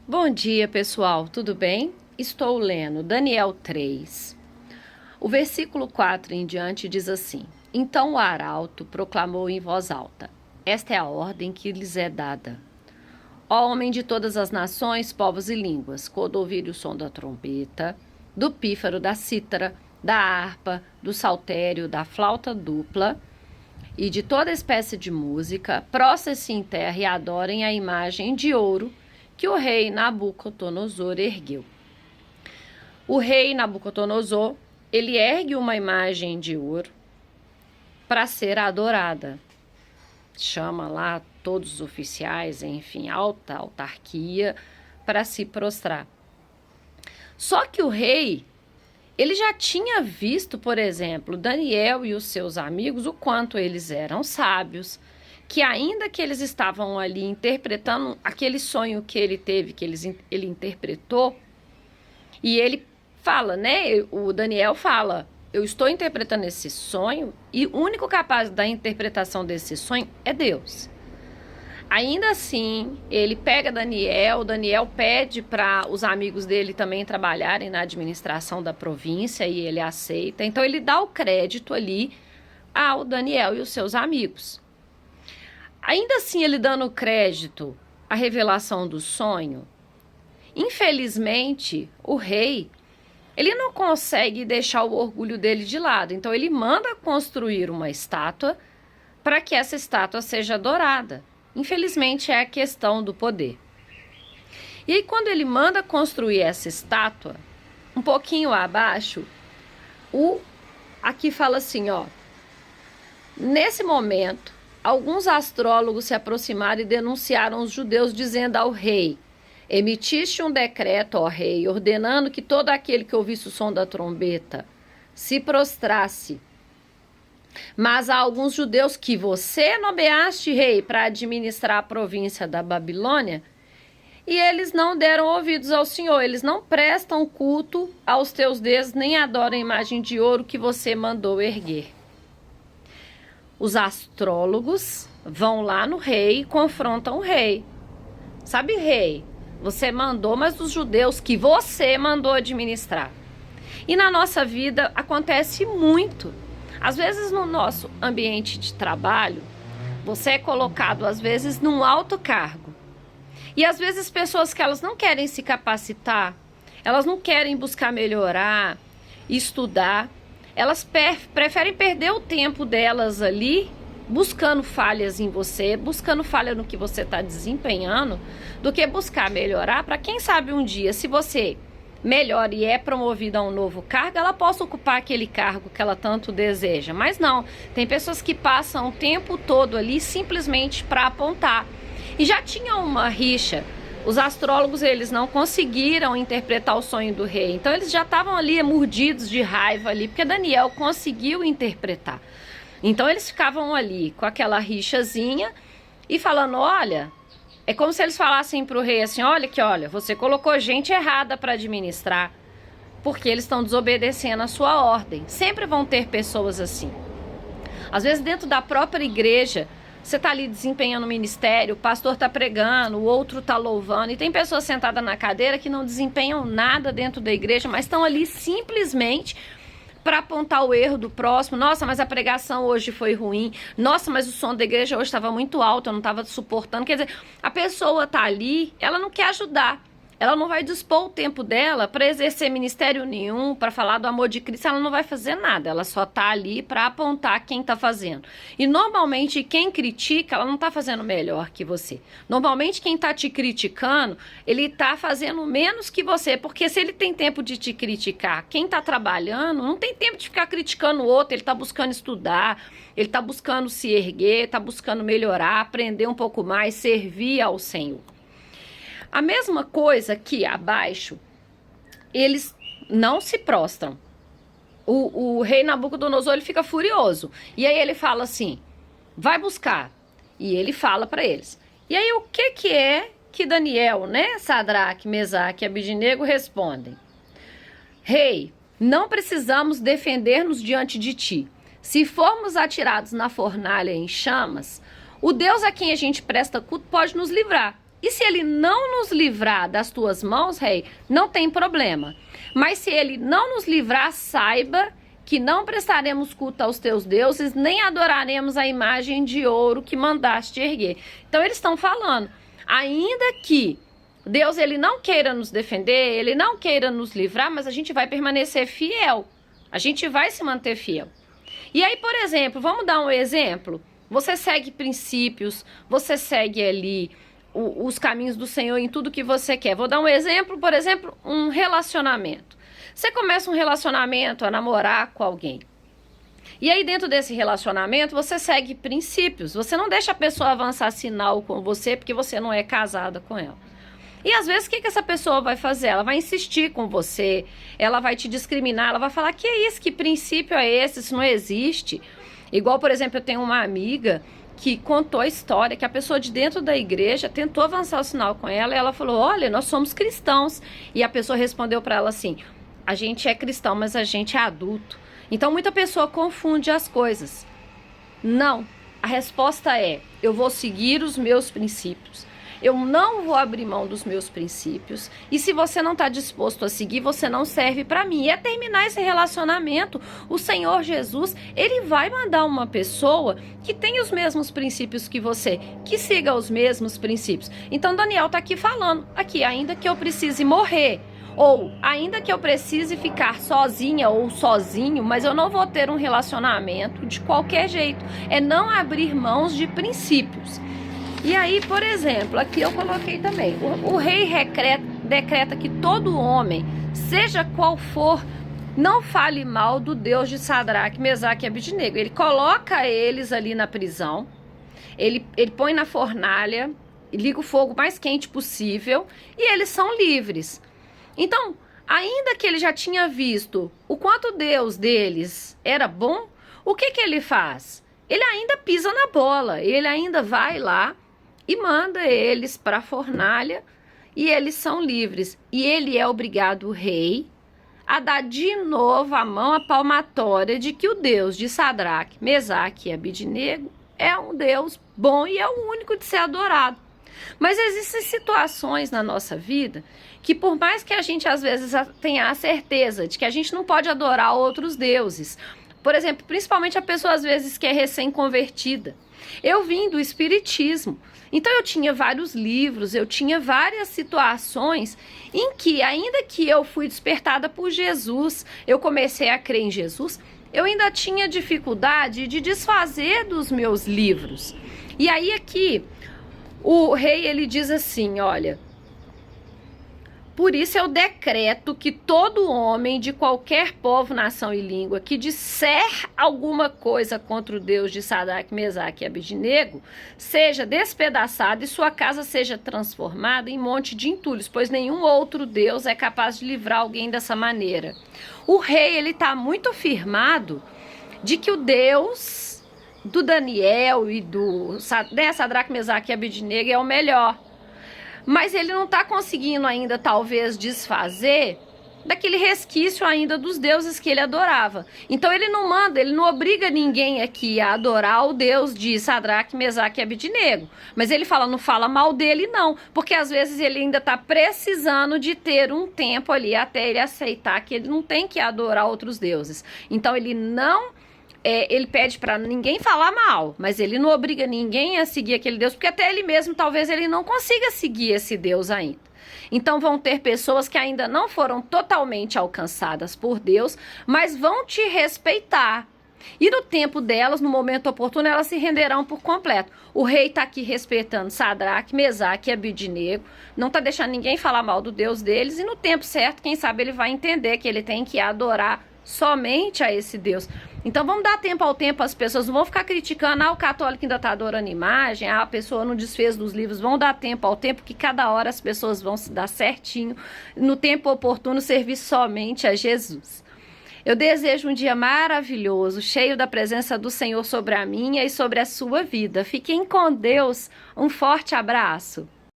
Bom dia, pessoal, tudo bem? Estou lendo Daniel 3. O versículo 4 em diante diz assim: Então o arauto proclamou em voz alta: Esta é a ordem que lhes é dada. Ó homem de todas as nações, povos e línguas, quando ouvir o som da trombeta, do pífaro, da cítara, da harpa, do saltério, da flauta dupla e de toda espécie de música, prostrem-se em terra e adorem a imagem de ouro que o rei Nabucodonosor ergueu. O rei Nabucodonosor, ele ergue uma imagem de ouro para ser adorada. Chama lá todos os oficiais, enfim, alta autarquia, para se prostrar. Só que o rei, ele já tinha visto, por exemplo, Daniel e os seus amigos, o quanto eles eram sábios, que ainda que eles estavam ali interpretando aquele sonho que ele teve, que ele interpretou, e ele fala, né? O Daniel fala: eu estou interpretando esse sonho e o único capaz da interpretação desse sonho é Deus. Ainda assim, ele pega Daniel pede para os amigos dele também trabalharem na administração da província e ele aceita. Então, ele dá o crédito ali ao Daniel e os seus amigos. Ainda assim, ele dando crédito à revelação do sonho, infelizmente, o rei, ele não consegue deixar o orgulho dele de lado. Então, ele manda construir uma estátua para que essa estátua seja adorada. Infelizmente, é a questão do poder. E aí, quando ele manda construir essa estátua, um pouquinho abaixo, aqui fala assim, ó. Nesse momento, alguns astrólogos se aproximaram e denunciaram os judeus, dizendo ao rei: Emitiste um decreto, ó rei, ordenando que todo aquele que ouvisse o som da trombeta se prostrasse. Mas há alguns judeus que você nomeaste rei para administrar a província da Babilônia, e eles não deram ouvidos ao Senhor, eles não prestam culto aos teus deuses, nem adoram a imagem de ouro que você mandou erguer. Os astrólogos vão lá no rei e confrontam o rei. Sabe, rei, você mandou, mas os judeus que você mandou administrar. E na nossa vida acontece muito. Às vezes no nosso ambiente de trabalho, você é colocado às vezes num alto cargo. E às vezes pessoas que elas não querem se capacitar, elas não querem buscar melhorar, estudar, elas preferem perder o tempo delas ali buscando falhas em você, buscando falha no que você está desempenhando, do que buscar melhorar para quem sabe um dia, se você melhora e é promovida a um novo cargo, ela possa ocupar aquele cargo que ela tanto deseja. Mas não, tem pessoas que passam o tempo todo ali simplesmente para apontar. E já tinha uma rixa. Os astrólogos, eles não conseguiram interpretar o sonho do rei. Então, eles já estavam ali mordidos de raiva ali, porque Daniel conseguiu interpretar. Então, eles ficavam ali com aquela rixazinha e falando, olha... É como se eles falassem para o rei assim, olha, você colocou gente errada para administrar, porque eles estão desobedecendo a sua ordem. Sempre vão ter pessoas assim. Às vezes dentro da própria igreja, você está ali desempenhando o ministério, o pastor está pregando, o outro está louvando, e tem pessoas sentadas na cadeira que não desempenham nada dentro da igreja, mas estão ali simplesmente para apontar o erro do próximo. Nossa, mas a pregação hoje foi ruim. Nossa, mas o som da igreja hoje estava muito alto, eu não estava suportando. Quer dizer, a pessoa tá ali, ela não quer ajudar. Ela não vai dispor o tempo dela para exercer ministério nenhum, para falar do amor de Cristo, ela não vai fazer nada. Ela só tá ali para apontar quem tá fazendo. E normalmente quem critica, ela não tá fazendo melhor que você. Normalmente quem tá te criticando, ele tá fazendo menos que você, porque se ele tem tempo de te criticar, quem tá trabalhando não tem tempo de ficar criticando o outro, ele tá buscando estudar, ele tá buscando se erguer, tá buscando melhorar, aprender um pouco mais, servir ao Senhor. A mesma coisa que abaixo, eles não se prostram. O rei Nabucodonosor, ele fica furioso. E aí ele fala assim, vai buscar. E ele fala para eles. E aí o que é que Daniel, né, Sadraque, Mesaque e Abidnego respondem? Rei, não precisamos defender-nos diante de ti. Se formos atirados na fornalha em chamas, o Deus a quem a gente presta culto pode nos livrar. E se ele não nos livrar das tuas mãos, rei, não tem problema. Mas se ele não nos livrar, saiba que não prestaremos culto aos teus deuses, nem adoraremos a imagem de ouro que mandaste erguer. Então eles estão falando, ainda que Deus ele não queira nos defender, ele não queira nos livrar, mas a gente vai permanecer fiel. A gente vai se manter fiel. E aí, por exemplo, vamos dar um exemplo. Você segue princípios, você segue ali os caminhos do Senhor em tudo que você quer. Vou dar um exemplo, por exemplo, um relacionamento. Você começa um relacionamento, a namorar com alguém. E aí dentro desse relacionamento você segue princípios. Você não deixa a pessoa avançar sinal com você porque você não é casada com ela. E às vezes o que essa pessoa vai fazer? Ela vai insistir com você, ela vai te discriminar, ela vai falar, que é isso, que princípio é esse, isso não existe. Igual, por exemplo, eu tenho uma amiga que contou a história que a pessoa de dentro da igreja tentou avançar o sinal com ela e ela falou, olha, nós somos cristãos. E a pessoa respondeu para ela assim, a gente é cristão, mas a gente é adulto. Então muita pessoa confunde as coisas. Não, a resposta é, eu vou seguir os meus princípios. Eu não vou abrir mão dos meus princípios. E se você não está disposto a seguir, você não serve para mim. E é terminar esse relacionamento. O Senhor Jesus, ele vai mandar uma pessoa que tem os mesmos princípios que você, que siga os mesmos princípios. Então Daniel está aqui falando, aqui, ainda que eu precise morrer, ou ainda que eu precise ficar sozinha ou sozinho, mas eu não vou ter um relacionamento de qualquer jeito. É não abrir mãos de princípios. E aí, por exemplo, aqui eu coloquei também, o rei decreta que todo homem, seja qual for, não fale mal do Deus de Sadraque, Mesaque e Abednego. Ele coloca eles ali na prisão, ele põe na fornalha, liga o fogo mais quente possível e eles são livres. Então, ainda que ele já tinha visto o quanto Deus deles era bom, o que ele faz? Ele ainda pisa na bola, ele ainda vai lá e manda eles para a fornalha e eles são livres. E ele é obrigado, o rei, a dar de novo a mão à palmatória de que o Deus de Sadraque, Mesaque e Abednego é um Deus bom e é o único de ser adorado. Mas existem situações na nossa vida que por mais que a gente às vezes tenha a certeza de que a gente não pode adorar outros deuses, por exemplo, principalmente a pessoa às vezes que é recém-convertida. Eu vim do espiritismo, então eu tinha vários livros, eu tinha várias situações em que, ainda que eu fui despertada por Jesus, eu comecei a crer em Jesus, eu ainda tinha dificuldade de desfazer dos meus livros. E aí aqui, o rei ele diz assim, olha, por isso eu decreto que todo homem de qualquer povo, nação e língua que disser alguma coisa contra o Deus de Sadraque, Mesaque e Abednego seja despedaçado e sua casa seja transformada em monte de entulhos, pois nenhum outro Deus é capaz de livrar alguém dessa maneira. O rei ele está muito firmado de que o Deus do Daniel e do Sadraque, Mesaque e Abednego é o melhor. Mas ele não está conseguindo ainda, talvez, desfazer daquele resquício ainda dos deuses que ele adorava. Então ele não manda, ele não obriga ninguém aqui a adorar o Deus de Sadraque, Mesaque e Abednego. Mas ele fala, não fala mal dele não, porque às vezes ele ainda está precisando de ter um tempo ali até ele aceitar que ele não tem que adorar outros deuses. Então ele não... ele pede para ninguém falar mal, mas ele não obriga ninguém a seguir aquele Deus, porque até ele mesmo talvez ele não consiga seguir esse Deus ainda. Então vão ter pessoas que ainda não foram totalmente alcançadas por Deus, mas vão te respeitar. E no tempo delas, no momento oportuno, elas se renderão por completo. O rei está aqui respeitando Sadraque, Mesaque e Abednego, não está deixando ninguém falar mal do Deus deles, e no tempo certo, quem sabe ele vai entender que ele tem que adorar somente a esse Deus. Então vamos dar tempo ao tempo, as pessoas não vão ficar criticando, o católico ainda está adorando imagem, a pessoa não desfez dos livros, vão dar tempo ao tempo, que cada hora as pessoas vão se dar certinho, no tempo oportuno servir somente a Jesus. Eu desejo um dia maravilhoso, cheio da presença do Senhor sobre a minha e sobre a sua vida. Fiquem com Deus, um forte abraço.